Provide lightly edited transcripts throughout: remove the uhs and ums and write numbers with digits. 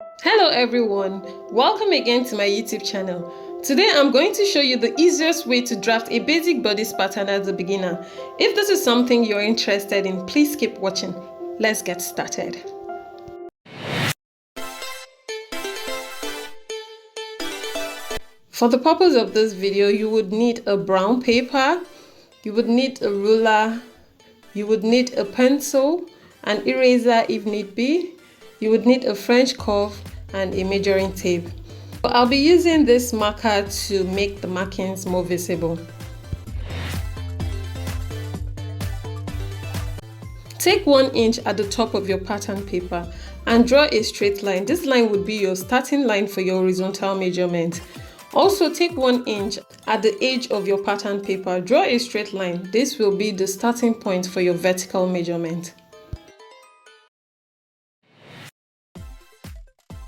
Hello everyone, welcome again to my YouTube channel. Today I'm going to show you the easiest way to draft a basic bodice pattern as a beginner. If this is something you're interested in, please keep watching. Let's get started. For the purpose of this video, you would need a brown paper, you would need a ruler, you would need a pencil, an eraser if need be, you would need a French curve and a measuring tape. I'll be using this marker to make the markings more visible. Take 1 inch at the top of your pattern paper and draw a straight line. This line would be your starting line for your horizontal measurement. Also take 1 inch at the edge of your pattern paper. Draw a straight line. This will be the starting point for your vertical measurement.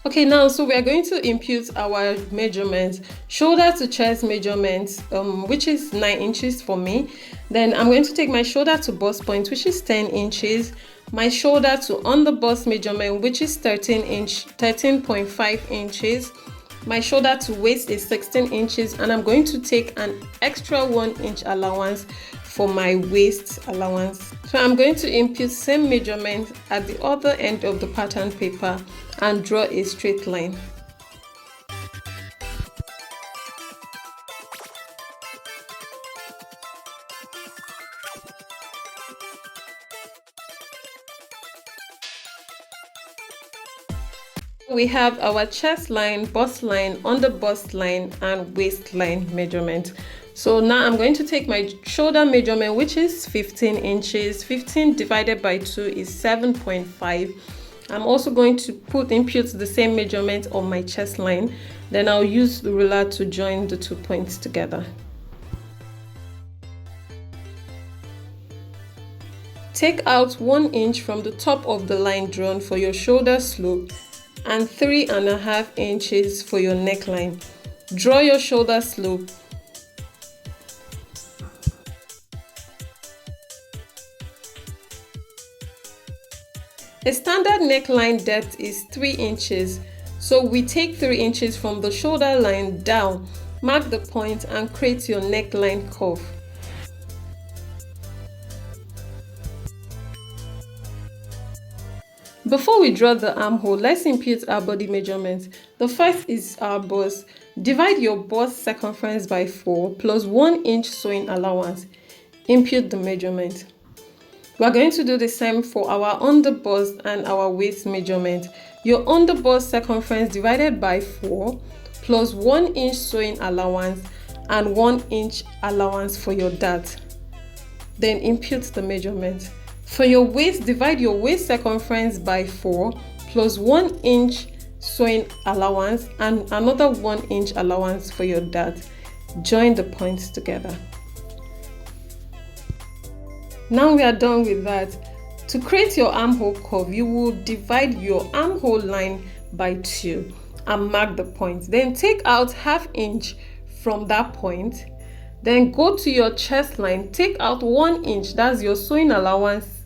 Okay, now so we are going to impute our measurements. Shoulder to chest measurements, which is 9 inches for me. Then I'm going to take my shoulder to bust point, which is 10 inches. My shoulder to under bust measurement, which is 13.5 inches. My shoulder to waist is 16 inches, and I'm going to take an extra 1 inch allowance for my waist allowance. So I'm going to impute same measurement at the other end of the pattern paper and draw a straight line. We have our chest line, bust line, under bust line, and waistline measurement. So now I'm going to take my shoulder measurement, which is 15 inches. 15 divided by 2 is 7.5. I'm also going to impute the same measurement on my chest line. Then I'll use the ruler to join the 2 points together. Take out 1 inch from the top of the line drawn for your shoulder slope and 3.5 inches for your neckline. Draw your shoulder slope. A standard neckline depth is 3 inches, so we take 3 inches from the shoulder line down, mark the point and create your neckline curve. Before we draw the armhole, let's impute our body measurements. The first is our bust. Divide your bust circumference by 4 plus 1 inch sewing allowance. Impute the measurement. We are going to do the same for our under bust and our waist measurement. Your under bust circumference divided by 4 plus 1 inch sewing allowance and 1 inch allowance for your dart. Then impute the measurement. For your waist, divide your waist circumference by 4 plus 1 inch sewing allowance and another 1 inch allowance for your dart. Join the points together. Now we are done with that. To create your armhole curve, you will divide your armhole line by 2 and mark the point. Then take out ½ inch from that point. Then go to your chest line, take out 1 inch, that's your sewing allowance,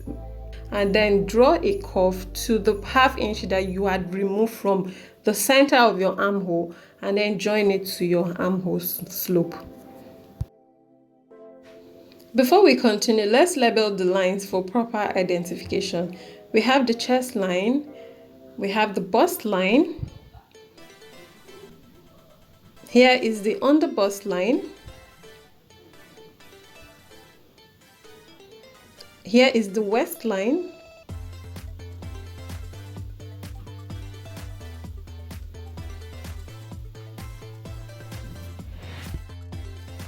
and then draw a curve to the ½ inch that you had removed from the center of your armhole, and then join it to your armhole slope. Before we continue, let's label the lines for proper identification. We have the chest line, we have the bust line, here is the under bust line, here is the waistline,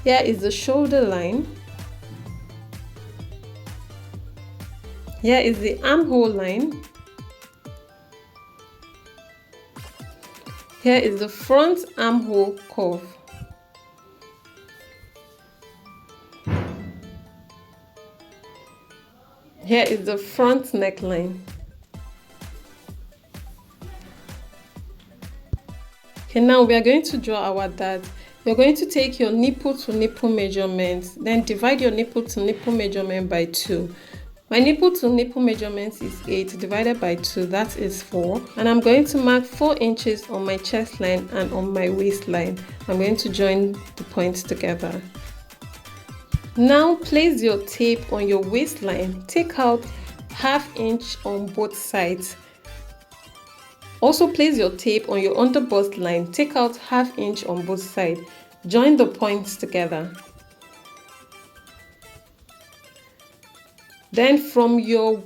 here is the shoulder line, here is the armhole line, here is the front armhole curve, here is the front neckline. Okay, now we are going to draw our dart. You're going to take your nipple to nipple measurement, then divide your nipple to nipple measurement by 2. My nipple to nipple measurement is 8 divided by 2, that is 4. And I'm going to mark 4 inches on my chest line and on my waistline. I'm going to join the points together. Now place your tape on your waistline. Take out ½ inch on both sides. Also place your tape on your underbust line. Take out ½ inch on both sides. Join the points together. Then from your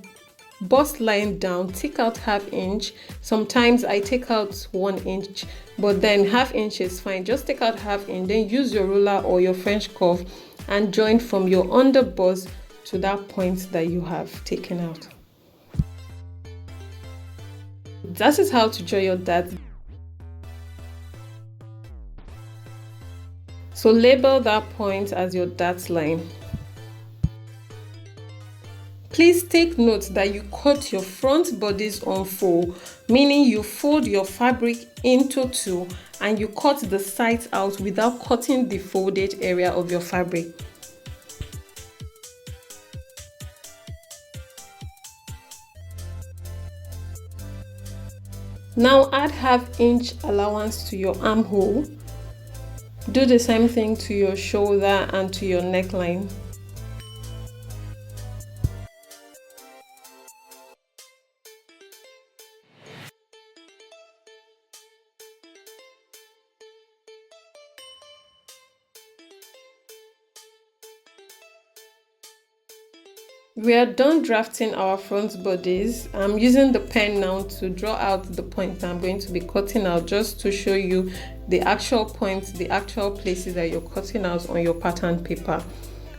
bust line down, take out ½ inch. Sometimes I take out 1 inch, but then ½ inch is fine. Just take out ½ inch, then use your ruler or your French curve and join from your underbust to that point that you have taken out. That is how to draw your dart. So label that point as your dart line. Please take note that you cut your front bodice unfold, meaning you fold your fabric into 2 and you cut the sides out without cutting the folded area of your fabric. Now add ½ inch allowance to your armhole. Do the same thing to your shoulder and to your neckline. We are done drafting our front bodies. I'm using the pen now to draw out the points I'm going to be cutting out, just to show you the actual points, the actual places that you're cutting out on your pattern paper.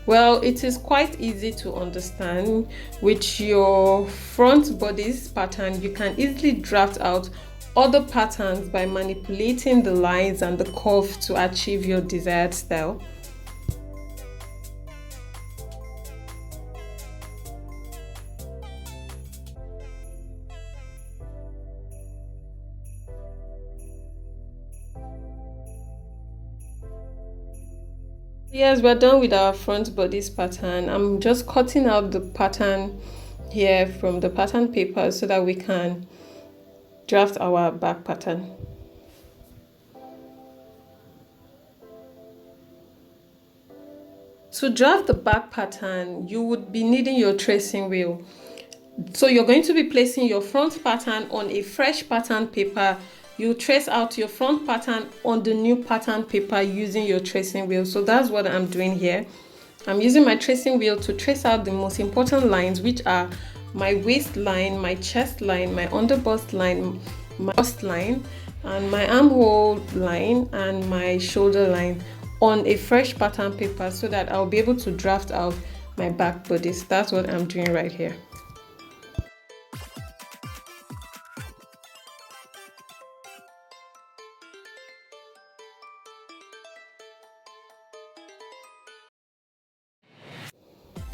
Well, it is quite easy to understand. With your front bodice pattern, you can easily draft out other patterns by manipulating the lines and the curve to achieve your desired style. Yes, we're done with our front bodice pattern. I'm just cutting out the pattern here from the pattern paper so that we can draft our back pattern. To draft the back pattern, you would be needing your tracing wheel. So you're going to be placing your front pattern on a fresh pattern paper. You trace out your front pattern on the new pattern paper using your tracing wheel. So that's what I'm doing here. I'm using my tracing wheel to trace out the most important lines, which are my waistline, my chest line, my underbust line, my bust line, and my armhole line, and my shoulder line on a fresh pattern paper so that I'll be able to draft out my back bodice. That's what I'm doing right here.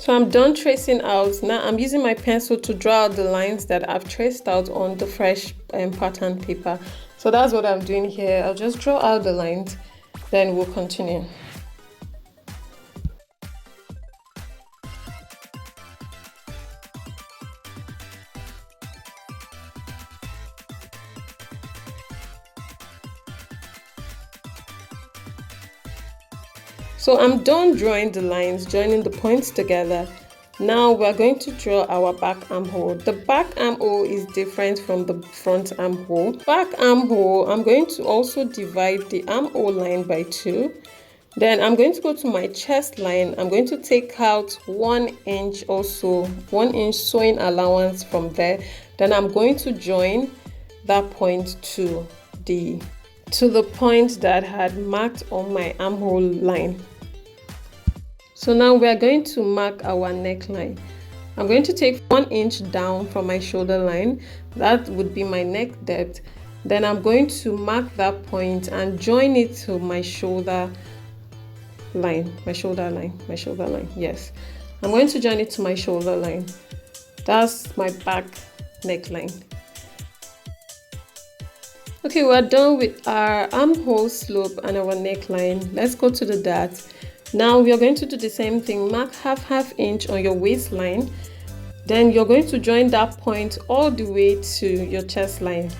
So I'm done tracing out. Now I'm using my pencil to draw out the lines that I've traced out on the fresh pattern paper. So that's what I'm doing here. I'll just draw out the lines, then we'll continue. So I'm done drawing the lines, joining the points together. Now we're going to draw our back armhole. The back armhole is different from the front armhole. Back armhole, I'm going to also divide the armhole line by 2. Then I'm going to go to my chest line. I'm going to take out 1 inch, also 1 inch sewing allowance from there. Then I'm going to join that point to the point that had marked on my armhole line. So now we are going to mark our neckline. I'm going to take 1 inch down from my shoulder line. That would be my neck depth. Then I'm going to mark that point and join it to my shoulder line, yes. I'm going to join it to my shoulder line. That's my back neckline. Okay, we're done with our armhole slope and our neckline. Let's go to the dart. Now we are going to do the same thing. Mark half inch on your waistline. Then you're going to join that point all the way to your chest line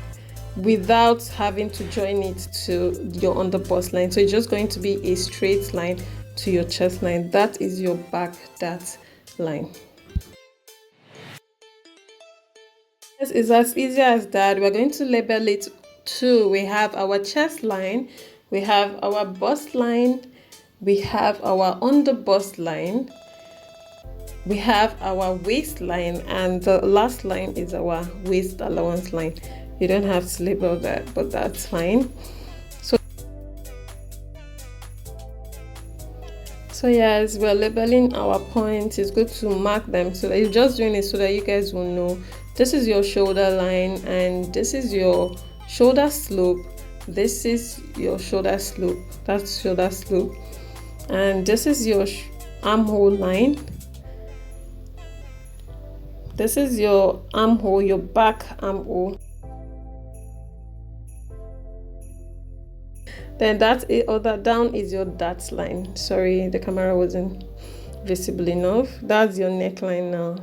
without having to join it to your underbust line. So it's just going to be a straight line to your chest line. That is your back dart line. This is as easy as that. We're going to label it too. We have our chest line, we have our bust line, we have our underbust line, we have our waistline, and the last line is our waist allowance line. You don't have to label that, but that's fine. So yes, we're labeling our points. It's good to mark them, so that you're just doing it so that you guys will know. This is your shoulder line, and this is your shoulder slope. This is your shoulder slope. That's shoulder slope. And this is your armhole line. This is your armhole, your back armhole. Then that's it. That down is your dart line. Sorry, the camera wasn't visible enough. That's your neckline now.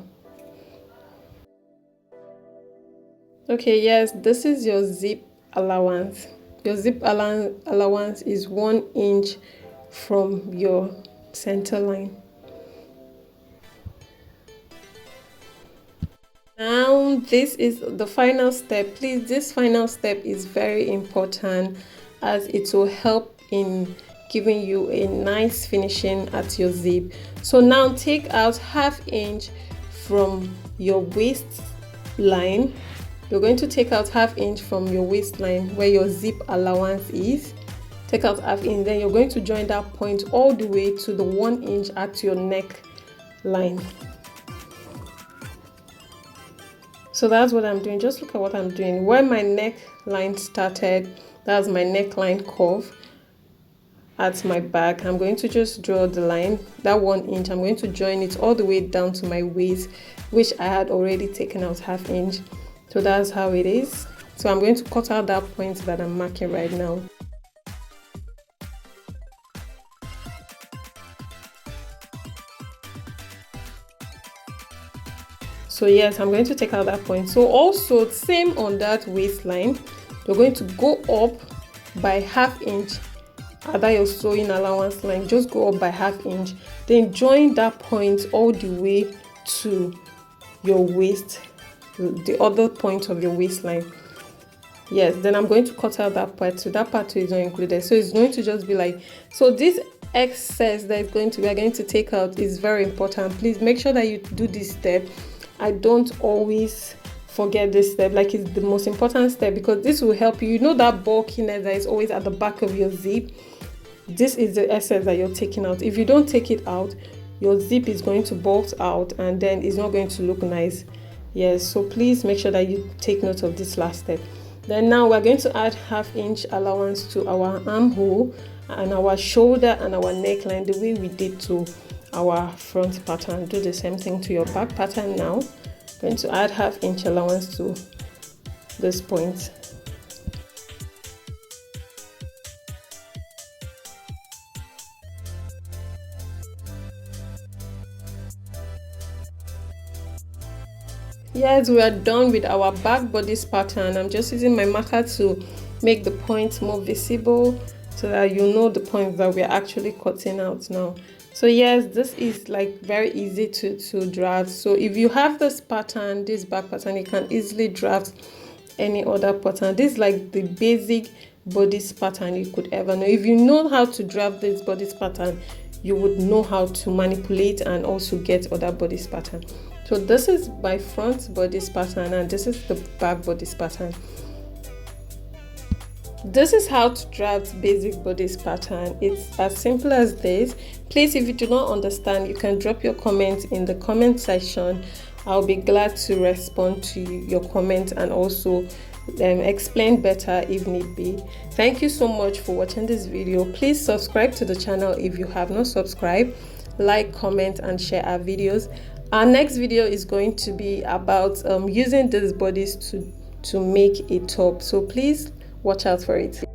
Okay, yes, this is your zip allowance. Your zip allowance is 1 inch from your center line. Now this is the final step. Please, this final step is very important, as it will help in giving you a nice finishing at your zip. So now take out 1/2 inch from your waist line. You're going to take out 1/2 inch from your waistline where your zip allowance is. Take out 1/2 inch, then you're going to join that point all the way to the 1 inch at your neck line. So that's what I'm doing. Just look at what I'm doing. Where my neckline started, that's my neckline curve at my back. I'm going to just draw the line, that 1 inch. I'm going to join it all the way down to my waist, which I had already taken out 1/2 inch. So that's how it is. So I'm going to cut out that point that I'm marking right now. So yes, I'm going to take out that point. So also same on that waistline, you're going to go up by 1/2 inch at that your sewing allowance line. Just go up by 1/2 inch, then join that point all the way to your waist, the other point of your waistline. Yes, then I'm going to cut out that part. So that part is not included. So it's going to just be like, so this excess that is going to we are going to take out is very important. Please make sure that you do this step. I don't always forget this step, like it's the most important step, because this will help you. You know that bulkiness that is always at the back of your zip? This is the excess that you're taking out. If you don't take it out, your zip is going to bulk out and then it's not going to look nice. Yes, so please make sure that you take note of this last step. Then now we're going to add 1/2 inch allowance to our armhole and our shoulder and our neckline, the way we did to our front pattern. Do the same thing to your back pattern now. Going to add 1/2 inch allowance to this point. Yes, we are done with our back bodice pattern. I'm just using my marker to make the points more visible so that you know the points that we are actually cutting out now. So yes, this is like very easy to draft. So if you have this pattern, this back pattern, you can easily draft any other pattern. This is like the basic bodice pattern you could ever know. If you know how to draft this bodice pattern, you would know how to manipulate and also get other bodice pattern. So this is my front bodice pattern and this is the back bodice pattern. This is how to draft basic bodice pattern. It's as simple as this. Please, if you do not understand, you can drop your comments in the comment section. I'll be glad to respond to your comment and also explain better if need be. Thank you so much for watching this video. Please subscribe to the channel if you have not subscribed. Like, comment and share our videos. Our next video is going to be about using these bodies to make a top. So please watch out for it.